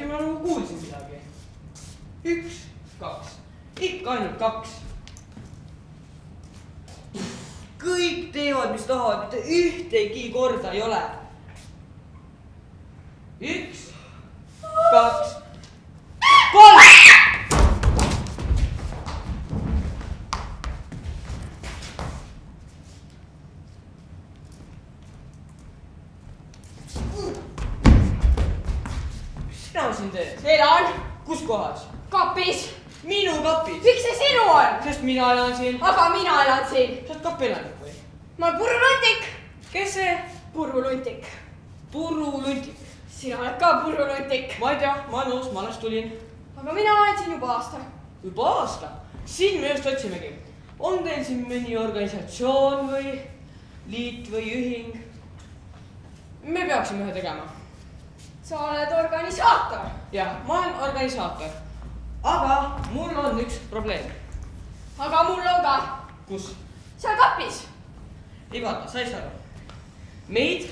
äkki ma nagu kuulsin midagi. 1, 2. Ikka ainult 2. Kõik teevad, mis tahavad, mitte ühtegi korda ei ole. 1, 2, 3. Sina siin teed? Elan Kus kohas? kapis. Minu kapis. Miks see sinu on? Sest mina elan siin. Aga mina elan siin. Sa oled kapielanik või? Ma olen puruluntik. Kes see? Puruluntik. Puruluntik. Sina oled ka puruluntik. Ma ei tea, ma nõus, ma alles tulin. Aga mina olen siin juba aasta. Juba aasta? Siin me just otsimegi. On teil siin mõni organisatsioon või liit või ühing? Me peaksime ühe tegema. Sa oled organisaator. Jah, ma olen organisaator. Aga mul on üks probleem. Aga mul on ka. Kus? Seal kapis. Ei vaata, sa ei saa aru. Meid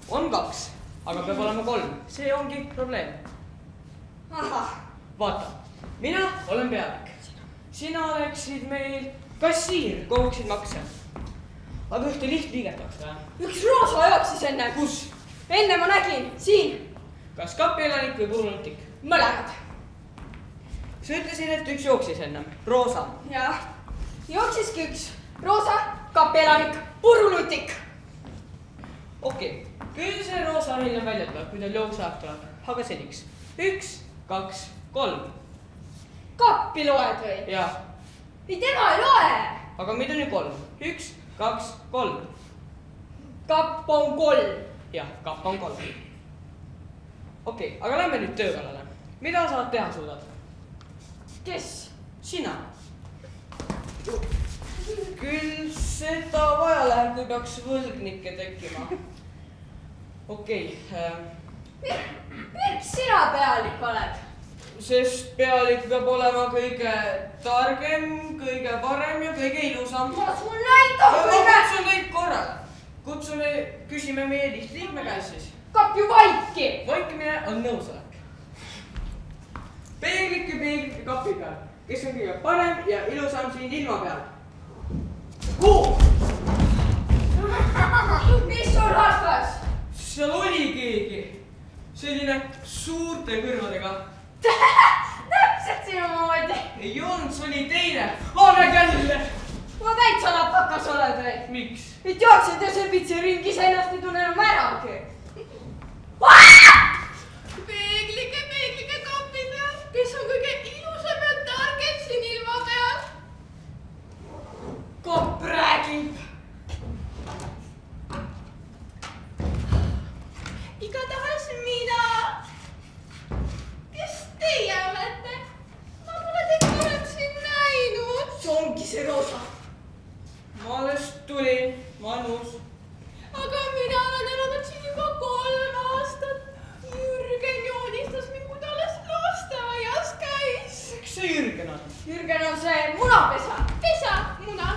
on 2, aga peab olema 3. See ongi probleem. Ahah. Vaata, mina olen pealik. Sina oleksid meil kassiir, koguksid makse. Aga ühte lihtliiget oleks vaja. Üks roosa jooksis enne. Kus? Enne ma nägin. Siin. Kas kapielanik või puruluntik? Mõlemad. Sa ütlesid, et üks jooksis ennem. Roosa. Jah. Jooksiski üks. Roosa, kapielanik, puruluntik. Okei. Küll see roosa hiljem välja tuleb, kui tal jooksaeg tuleb. Aga seniks. 1, 2, 3. Kappi loed või? Jah. Ei, tema ei loe. Aga meid on ju 3. 1, 2, 3. Kapp on 3. Jah, kapp on 3. Okei, aga lähme nüüd töö kallale. Mida sa teha suudad? Kes? Sina. Küll seda vaja läheb, kui peaks võlgnikke tekkima. Okei. Miks sina pealik oled? Sest pealik peab olema kõige targem, kõige parem ja kõige ilusam. Ma sul näitab Ma kõige. kutsun kõik korrale. Kutsume, küsime meie lihtliikme käest siis. Kapp ju vaiki. Vaikimine on nõusolek. Peeglike kapi peal. Kes on kõige parem ja ilusam siin ilma peal? Mis sul hakkas? Seal oli keegi. Selline suurte kõrvadega. Täpselt sinu moodi. Ei olnud, see oli teine. Anna jälle. Ma täitsa natakas oled või? Miks? Et jooksid ja sõbitsi ringis ennast ei tunne enam äragi. Peeglike kapi peal. Kes on kõige ilusam ja targem siin ilma peal? Kopp räägib. Igatahes mina. Kes teie olete? Ma pole teid varem siin näinud. See ongi see roosa. Ma alles tulin, ma nõus. Aga mina olen elanud siin juba 3 aastat. Jürgen joonistas mind, kui ta alles lasteaias käis. Kes see Jürgen on? Jürgen on see munapesa. Pesa, muna.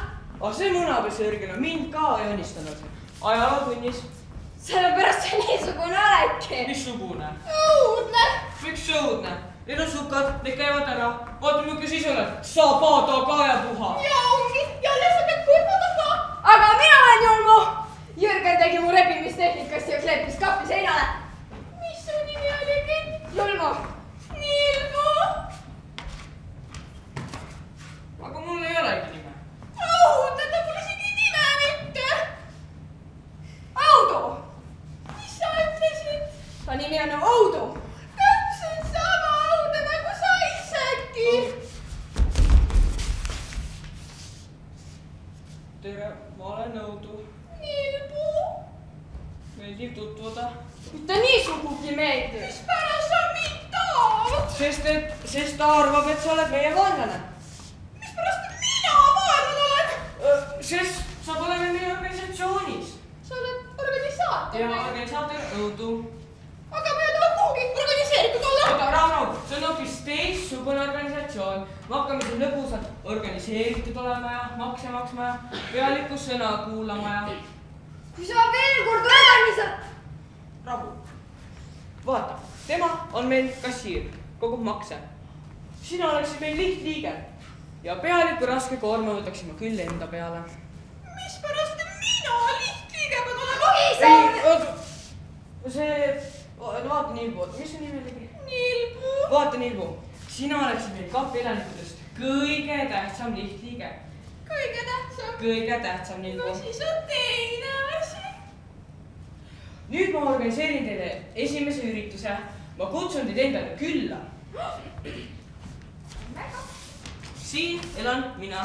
Ah, see munapesa Jürgen on mind ka joonistanud. Ajalootunnis. Sellepärast see niisugune oledki. Missugune? Õudne. Miks see õudne? Need on sukad, need käivad ära. Vaata, milline siis oled. Sabada ka ja puha. Ja ongi, jälle sa pead kurvada ka. Aga mina olen julmu. Jürgen tegi mu rebimistehnikast ja kleepis kappi seinale. Mis su nimi oligi? Julmu. Nilmu. Aga mul ei olegi nime. Õudne, ta pole isegi nime mitte. Audu. Mis sa ütlesid? Ta nimi on Audu. Täpselt sama õudne nagu sa isegi. Tere, ma olen Nõudu. Nilbu. Meeldiv tutvuda. Mitte niisugugi meeldib. Mispärast sa mind tahad? Sest ta arvab, et sa oled meie vaenlane. Mispärast mina vaenlane olen? Sest sa pole meie organisatsioonis. Sa oled organisaator. Ja organisaator Nõudu. Aga ma ei taha kuhugi organiseeritud olla. Oota, Rauno, see on hoopis teistsugune organisatsioon. Me hakkame siin lõbusalt organiseeritud olema ja makse maksma ja pealikus sõna kuulama ja... Kui sa veel kord organisa... Rahu. Vaata, tema on meil kassiir, kogub makse. Sina oleksid meil lihtliige ja pealiku raske koorma võtaksime küll enda peale. Mispärast mina lihtliige pean olema? Vaata Nilbu, mis su nimi oligi? Nilbu. Vaata Nilbu, sina oleksid meil kapi elanikutest kõige tähtsam lihtliige. Kõige tähtsam? Kõige tähtsam Nilbu. No siis on teine asi. Nüüd ma organiseerin teile esimese ürituse. Ma kutsun teid endale külla. Siin elan mina.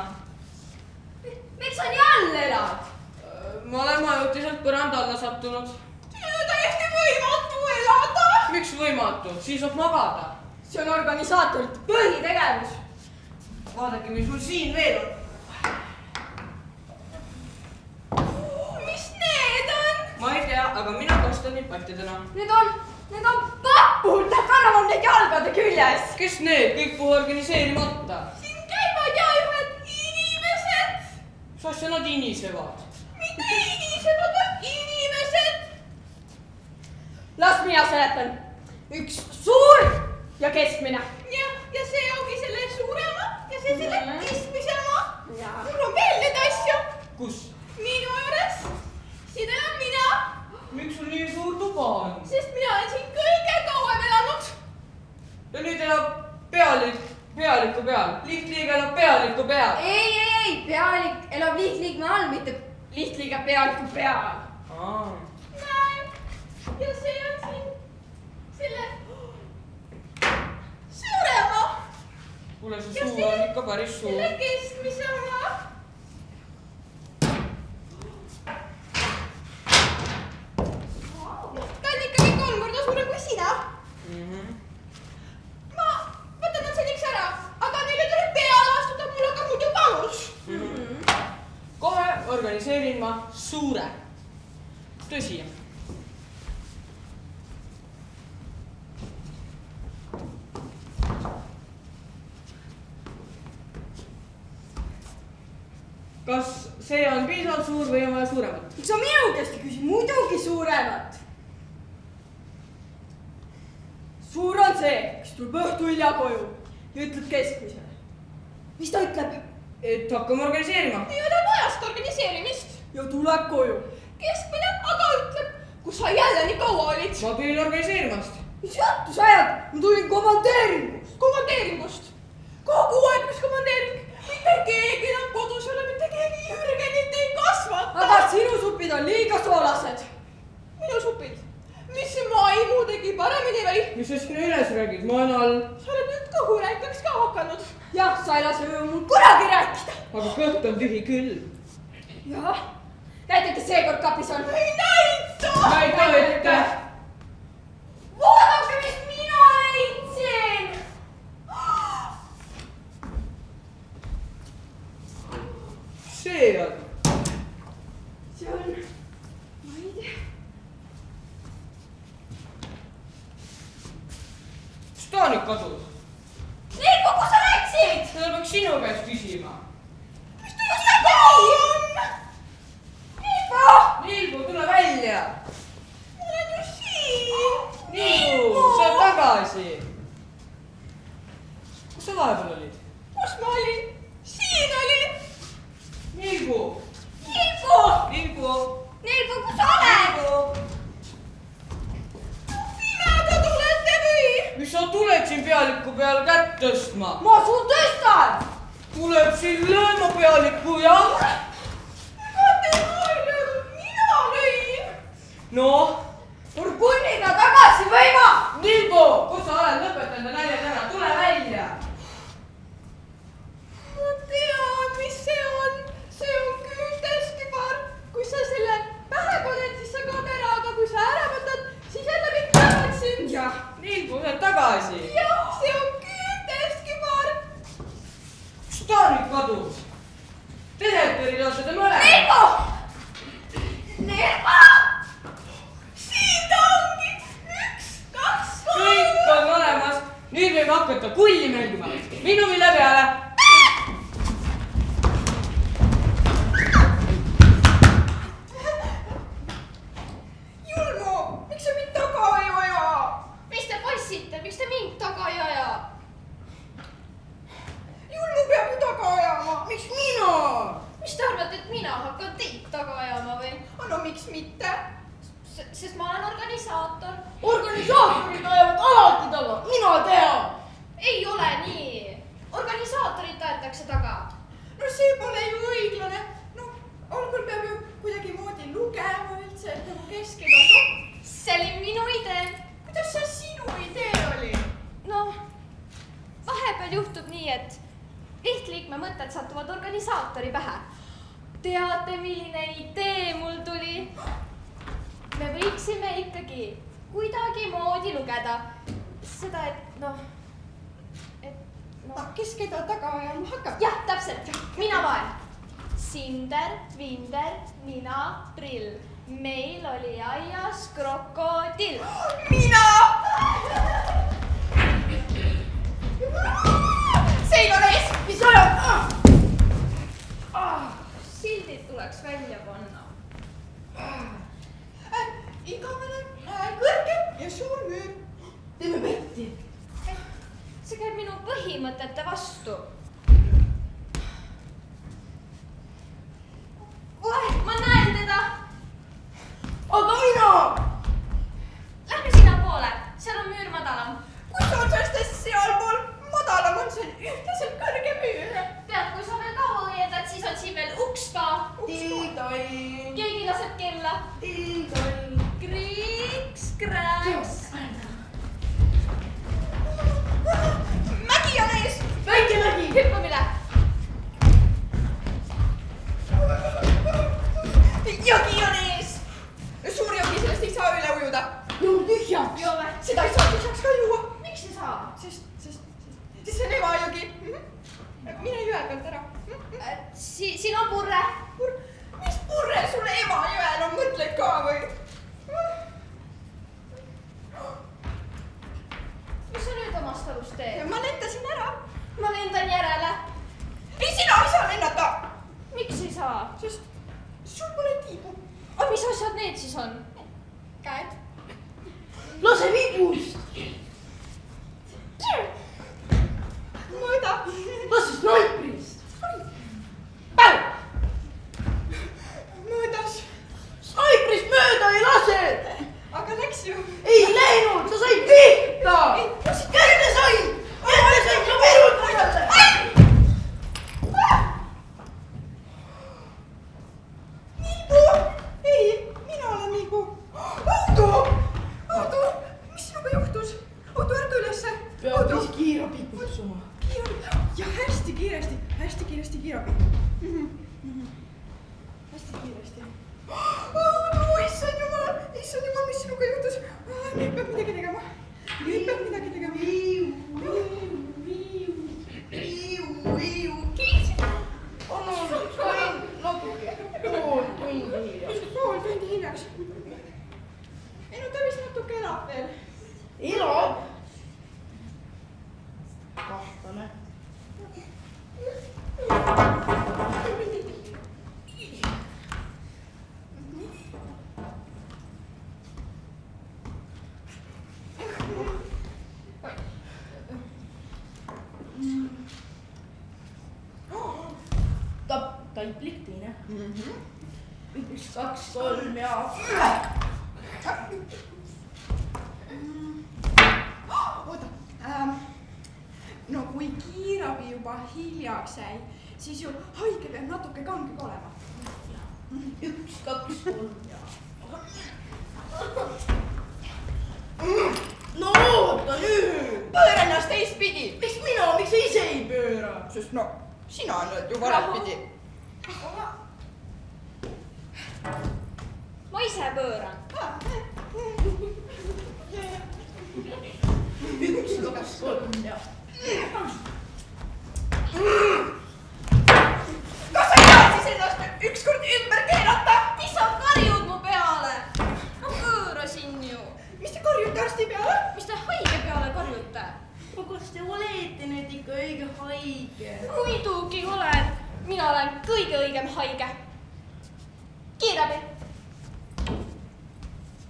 Miks sa nii all elad? Ma olen ajutiselt põranda alla sattunud. Siin on täiesti võimatu elada. Miks võimatu? Siis saab magada. See on organisaatorite põhitegevus. Vaadake, mis mul siin veel on. Mis need on? Ma ei tea, aga mina kastan neid pattidena. Need on papud, nad kannavad neid jalgade küljes. Kes need? Kõik puhu organiseerimata. Siin käivad ja ühed inimesed. Mis asja nad inisevad? Mitte inisevad, vaid inimesed. Las mina seletan. Üks suur ja keskmine. Ja see ongi selle suurema ja see selle keskmisema. Mul on veel neid asju. Kus? Minu juures. Siin elan mina. Miks sul nii suur tuba on? Sest mina olen siin kõige kauem elanud. Ja nüüd elab pealiku peal. Lihtliige elab pealiku peal. Ei, pealik elab lihtliikme all, mitte lihtliige pealiku peal. Näe, ja see on siin selle suurema. Kuule, see suu on ikka päris suur. Selle keskmisema. Ta on ikkagi 3 korda suurem kui sina. Ma võtan nad seniks ära, aga neile tuleb peale astuda, mul aga muidu panus. Kohe organiseerin ma suure. Tõsi. Kas see on piisavalt suur või on vaja suuremat? Miks sa minu käest ei küsi? Muidugi suuremat. Suur on see, kes tuleb õhtu hilja koju ja ütleb keskmisele. Mis ta ütleb? Et hakkame organiseerima. Ei ole vajast organiseerimist. Ja tuleb koju. Keskmine aga ütleb, kus sa jälle nii kaua olid. Ma tulin organiseerimast. Mis juttu sa ajad? Ma tulin komandeeringust. Komandeeringust? Kogu aeg, mis komandeering? Mitte keegi enam kodus ei ole, mitte keegi Jürgenit ei kasvata. Aga sinu supid on liiga soolased. Minu supid? Mis see maimu tegi paremini või? Mis sa sinna üles räägid? Ma olen all. Sa oled nüüd kõhuräikaks ka hakanud. Jah, sa ei lase ju mul kunagi rääkida. Aga kõht on tühi küll. Jah, näidake seekord kapis on. Ei näita! Näita ette! Vaadake, mis mina leidsin! See on. See on, ma ei tea. Kus ta nüüd kadus? Nilbu, kus sa läksid? Seda peaks sinu käest küsima. Mis ta just kogu on? Nilbu! Nilbu, tule välja! Ma olen ju siin! Nilbu, sa oled tagasi! Kus sa vahepeal olid? Kus ma olin? Siin olin! Nilbu! Nilbu! Nilbu! Nilbu, kus sa oled? Pimeda tulete või? Mis sa tuled siin pealiku peal kätt tõstma? Ma sul tõstan! Tuleb siin lööma pealikku ja... Ega tema ei löönud, mina lõin! Noh? Urgunniga tagasi või ma? Nilbu, kus sa oled? Lõpeta enda naljad ära, tule välja! Ma tean, mis see on. See on küünteskibar. Kui sa selle pähe paned, siis sa kaod ära, aga kui sa ära võtad, siis jälle kõik lähevad sind. Jah, Nilbu, sa oled tagasi. Jah, see on küünteskibar. Kus ta nüüd kadus? Desertöörid on seda mõlemad. Nilbu! Nilbu! Siin ta ongi. 1, 2, 3. Kõik on olemas. Nüüd võib hakata kulli mängima. Minu mille peale. Julmo, miks sa mind taga ei aja? Mis te poiss Organisaatorid ajavad alati taga, mina tean. Ei ole nii. Organisaatorid tahetakse taga. No see pole ju õiglane. No, algul peab ju kuidagi moodi lugema üldse, et nagu keskega. See oli minu idee. Kuidas see sinu idee oli? Noh, vahepeal juhtub nii, et lihtliikme mõtted satuvad organisaatori pähe. Teate, milline idee mul tuli? Me võiksime ikkagi kuidagi moodi lugeda. Seda, et noh. Kes keda taga ajama hakkab? Jah, täpselt. Mina loen. Sinder, Vinder, Nina, Prill. Meil oli aias krokodill. Mina! Sein on ees! Mis ajab? Sildid tuleks välja panna. Igavene kõrge ja suur müür. Teeme petti. See käib minu põhimõtete vastu. Ma näen teda. Aga mina! Lähme sina poole, seal on müür madalam. Kus otsastes sealpool madalam on see ühtlaselt kõrge müür? Tead, kui sa veel kaua õiedad, siis on siin veel uks ka. Tiidoi. Keegi laseb kella. Tiidoi. Kriiks, krääks. Mägi on ees! Väike mägi. Hüppame üle. Jõgi on ees! Suur jõgi, sellest ei saa üle ujuda. Juhu tühjaks. Joome. Seda ei saa tühjaks ka juua. Miks ei saa? Sest see on evajõgi. Mine jõe pealt ära. Siin on purre. Mis purre sul evajõel on, mõtled ka või? Mis sa nüüd omast arust teed? Ma lendasin ära. Ma lendan järele. Ei, sina ei saa lennata. Miks ei saa? Sest sul pole tiibu. Aga mis asjad need siis on? Käed. Lase vibust. Mõõda. Lase snaiprist. Päev. Mõõdas. Snaiprist mööda ei lase. Aga läks ju. Ei läinud, sa said pihta. Kätte sain. Kätte sain, no viruta talle. Miibu. Ei, mina olen Miibu. Oudu, mis sinuga juhtus? Oudu, ärka ülesse. Peab siis kiirabi kutsuma. Ja hästi kiiresti kiirabi. Hästi kiiresti. Oudu, issand jumal, mis sinuga juhtus? Nüüd peab midagi tegema. On olnud sain natuke. Pool tundi hiljem. Pool tundi hiljaks. Ei no ta vist natuke elab veel. Elab. Kahtlane. Taiplik teine. Üks, kaks, kolm ja... Oota, no kui kiirabi juba hiljaks jäi, siis ju haige peab natuke kangem olema. Üks, kaks, kolm ja... No oota nüüd! Pööra ennast teistpidi! Miks mina, miks sa ise ei pööra? Sest no, sina oled ju valepidi. Ma ise pööran. Üks, kaks, kolm ja... Kas sa ei taha siis ennast ükskord ümber keerata? Mis sa karjud mu peale? Ma pöörasin ju. Mis te karjute arsti peale? Mis te haige peale karjute? Kas te olete nüüd ikka õige haige? Muidugi olen. Mina olen kõige õigem haige. Kiirabi.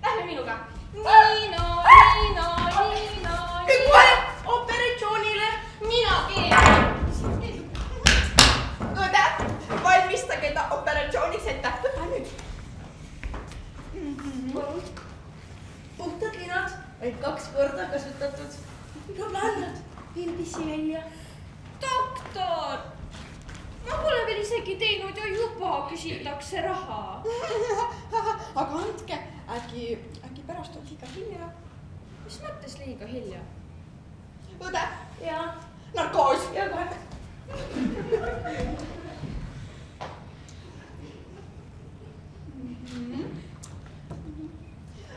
Lähme minuga. Niino. Kõik kohe operatsioonile. Mina keeran. Õde, valmistage ta operatsiooniks ette. Võta nüüd. Puhtad linad, vaid tegin pissi välja. doktor, ma pole veel isegi teinud ja juba küsitakse raha. aga andke, äkki pärast on liiga hilja. mis mõttes liiga hilja? õde, ja narkoos. ja kohe.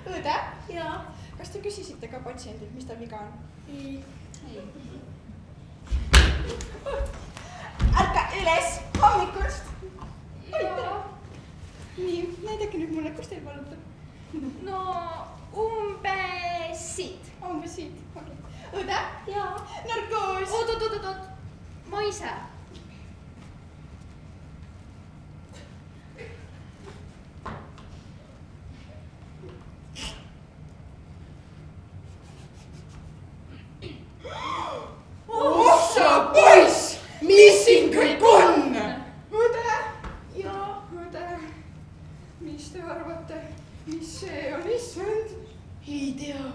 õde, ja kas te küsisite ka patsiendilt, mis tal viga on? ei. ärka üles hommikust. jaa. nii, näidake nüüd mulle, kus teil valutab. no umbes siit. umbes siit, okei. õde, jaa. narkoos. oot, ma ise. oh sa poiss, mis siin kõik on? õde, õde, mis te arvate, mis see on, issand? ei tea.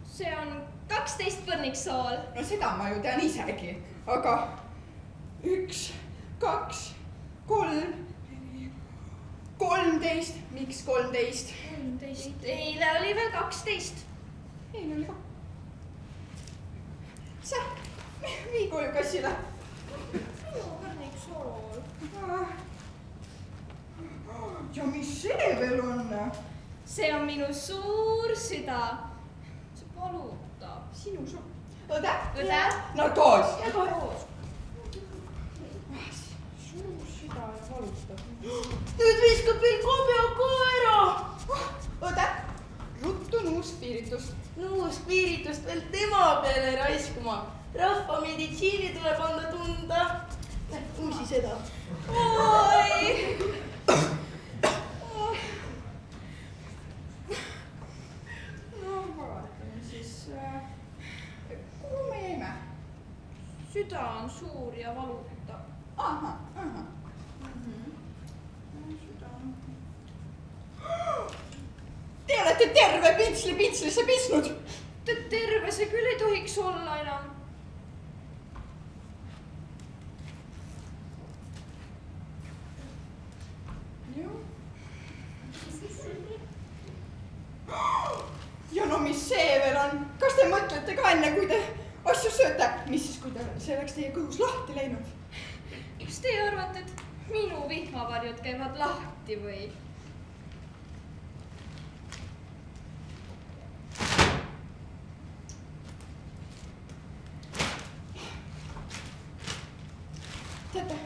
see on 12 põrniksool. no seda ma ju tean isegi, aga 1, 2, 3, 13, miks 13? 13, eile oli veel 12. ei, oli ka. sa, vii koju kassile. minu põrniksool. ja mis see veel on? see on minu suur süda. see valutab. sinu su-. õde? õde? narkoos. ja koos. suur süda ja valutab. nüüd viskab veel kabja ka ära. õde, ruttu nuuspiiritust. Nuuspiiritust veel tema peale raiskuma. Rahva meditsiini tuleb anda tunda. Uusi seda. oi. no vaatame siis, kuhu me jäime? süda on suur ja valutab. ahah. süda. Te olete terve pitslisse pisnud. terve see küll ei tohiks olla enam. ja no mis see veel on? kas te mõtlete ka enne, kui te asju sööte, mis siis, kui see oleks teie kõhus lahti läinud? kas teie arvate, et minu vihmavarjud käivad lahti või? teate,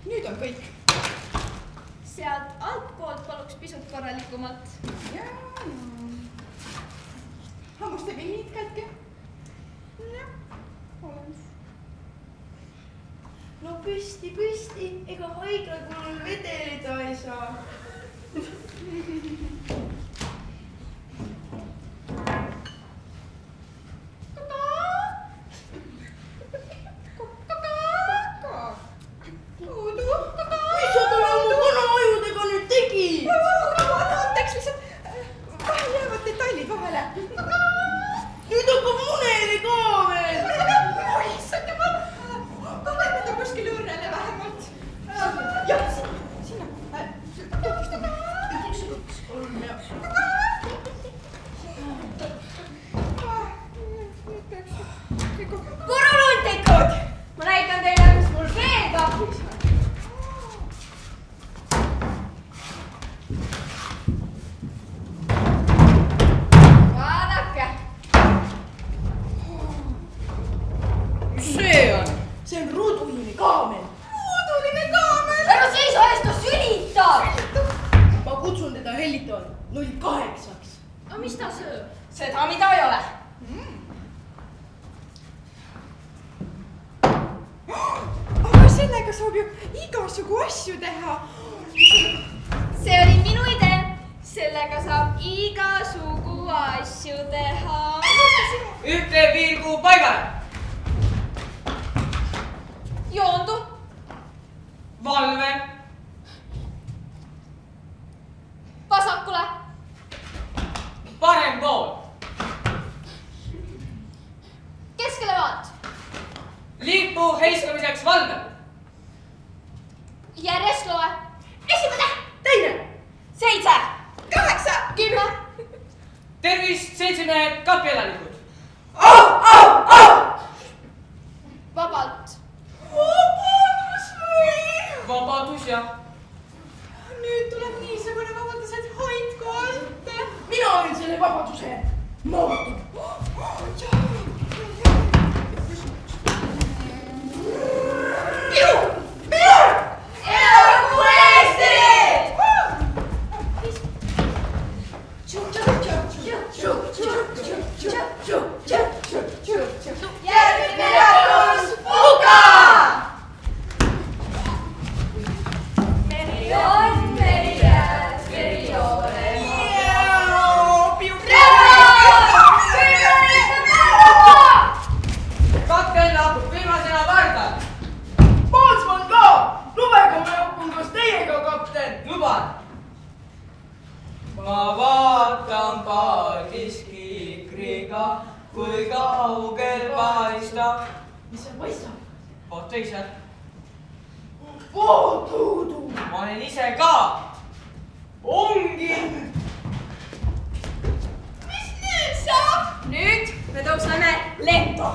nüüd on kõik. sealt altpoolt paluks pisut korralikumalt. ja. hammuste pillid kätke. jah, olemas. No püsti, ega haigla kulul vedeleda ei saa. Mis sa talle oma vanaajudega nüüd tegid? Andeks, lihtsalt vahel jäävad detailid vahele. Nüüd hakkab muneli ka veel. oi, issand jumal. paneme ta kuskile õrrele vähemalt. jah, sinna. tutvustame. 1, 2, 3 ja. nüüd peaks kõik olema. Puruluntikud! Ma näitan teile, mis mul veel kapis on. Vaadake. Mis see on? See on ruuduline kaamel. Ruuduline kaamel. Ära seisa ees, ta sülitab! Ma kutsun teda hellitavalt 08-ks. aga mis ta sööb? Seda, mida ei ole. aga sellega saab ju igasugu asju teha. see oli minu idee. sellega saab igasugu asju teha. ütle pilgu paigale. joondu. valve. vasakule. parem pool. keskele vaat. lipu heiskamiseks valvel. järjest loe. 1, 2, 7, 8, 10. Tervist, seltsimehed, kapielanikud. Vabalt. Vabadus ja. Nüüd tuleb niisugune vabadus, et hoidku alt. mina olin selle vabaduse mootor. elagu Eesti! järgmine jaotus Puka! meri on meri jääd, meri joone. Kapten lahkub viimasena pardal. Pootsman ka! lubega ma õppun koos teiega, kapten. Luban. Ma vaatan paadis kiikriga, kui kaugel paistab. mis seal paistab? Oot teised. Tuudu. Ma olen ise ka. Ongi. mis nüüd saab? nüüd me tõuseme lento.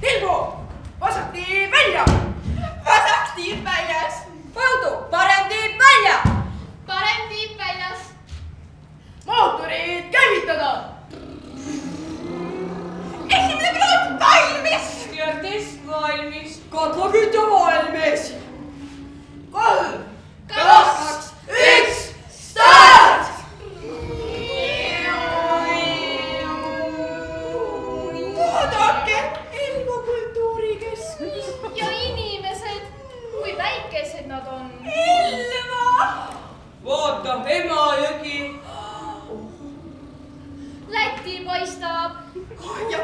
Hilbu, vasak tiib välja. Vasak tiib väljas. Põldu, parem tiib välja. parem tiib väljas. mootorid käivitada. Esimene piloot valmis. Stjuardess valmis. katlakütja valmis. 3, 2, 1, start! Vaadake, Elva kultuurikeskus. ja inimesed, kui väikesed nad on. Elva. Vaata, Emajõgi. Läti paistab. Ja